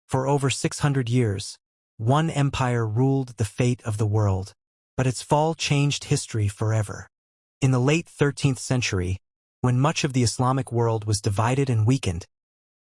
For over 600 years, one empire ruled the fate of the world, but its fall changed history forever. In the late 13th century, when much of the Islamic world was divided and weakened,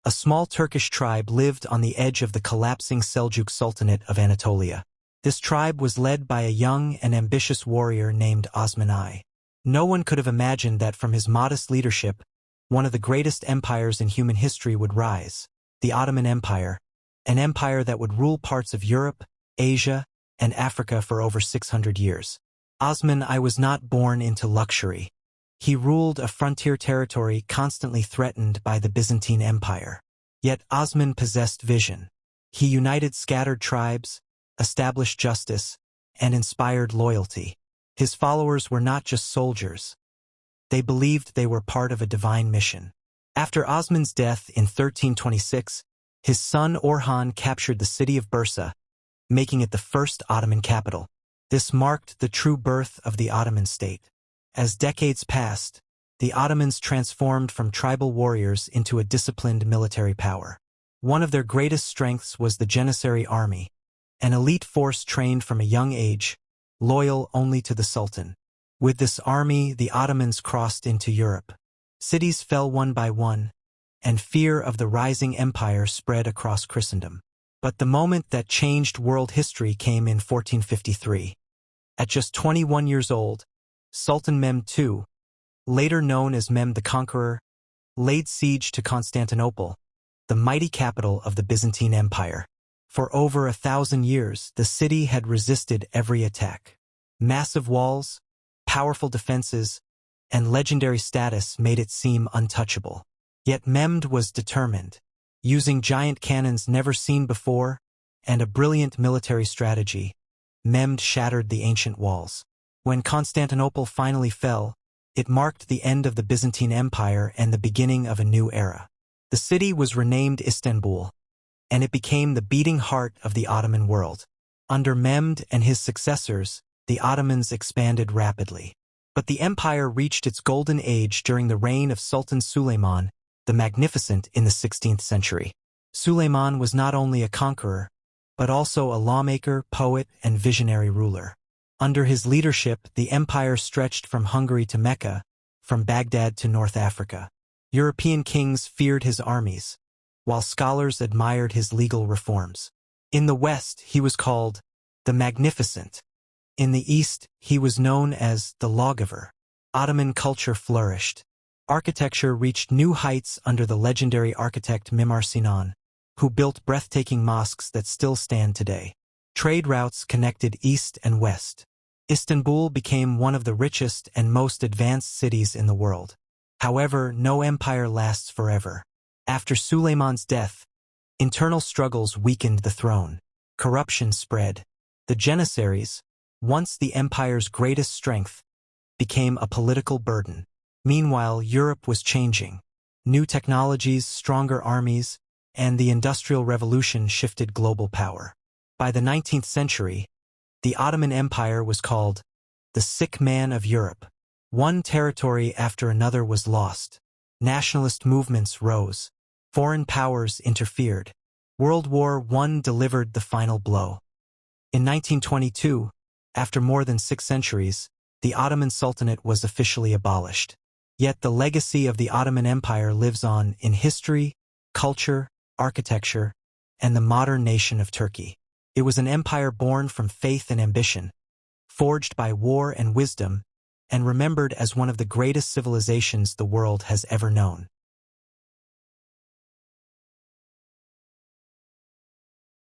a small Turkish tribe lived on the edge of the collapsing Seljuk Sultanate of Anatolia. This tribe was led by a young and ambitious warrior named Osman I. No one could have imagined that from his modest leadership, one of the greatest empires in human history would rise, the Ottoman Empire, an empire that would rule parts of Europe, Asia, and Africa for over 600 years. Osman I was not born into luxury. He ruled a frontier territory constantly threatened by the Byzantine Empire. Yet Osman possessed vision. He united scattered tribes, established justice, and inspired loyalty. His followers were not just soldiers. They believed they were part of a divine mission. After Osman's death in 1326, his son Orhan captured the city of Bursa, making it the first Ottoman capital. This marked the true birth of the Ottoman state. As decades passed, the Ottomans transformed from tribal warriors into a disciplined military power. One of their greatest strengths was the Janissary army, an elite force trained from a young age, loyal only to the Sultan. With this army, the Ottomans crossed into Europe. Cities fell one by one, and fear of the rising empire spread across Christendom. But the moment that changed world history came in 1453. At just 21 years old, Sultan Mehmed II, later known as Mehmed the Conqueror, laid siege to Constantinople, the mighty capital of the Byzantine Empire. For over 1,000 years, the city had resisted every attack. Massive walls, powerful defenses, and legendary status made it seem untouchable. Yet Mehmed was determined. Using giant cannons never seen before and a brilliant military strategy, Mehmed shattered the ancient walls. When Constantinople finally fell, it marked the end of the Byzantine Empire and the beginning of a new era. The city was renamed Istanbul, and it became the beating heart of the Ottoman world. Under Mehmed and his successors, the Ottomans expanded rapidly. But the empire reached its golden age during the reign of Sultan Suleiman the Magnificent in the 16th century. Suleiman was not only a conqueror, but also a lawmaker, poet, and visionary ruler. Under his leadership, the empire stretched from Hungary to Mecca, from Baghdad to North Africa. European kings feared his armies, while scholars admired his legal reforms. In the West, he was called the Magnificent. In the East, he was known as the Lawgiver. Ottoman culture flourished. Architecture reached new heights under the legendary architect Mimar Sinan, who built breathtaking mosques that still stand today. Trade routes connected East and West. Istanbul became one of the richest and most advanced cities in the world. However, no empire lasts forever. After Suleiman's death, internal struggles weakened the throne. Corruption spread. The Janissaries, once the empire's greatest strength, became a political burden. Meanwhile, Europe was changing. New technologies, stronger armies, and the Industrial Revolution shifted global power. By the 19th century, the Ottoman Empire was called the sick man of Europe. One territory after another was lost. Nationalist movements rose. Foreign powers interfered. World War I delivered the final blow. In 1922, after more than 6 centuries, the Ottoman Sultanate was officially abolished. Yet the legacy of the Ottoman Empire lives on in history, culture, architecture, and the modern nation of Turkey. It was an empire born from faith and ambition, forged by war and wisdom, and remembered as one of the greatest civilizations the world has ever known.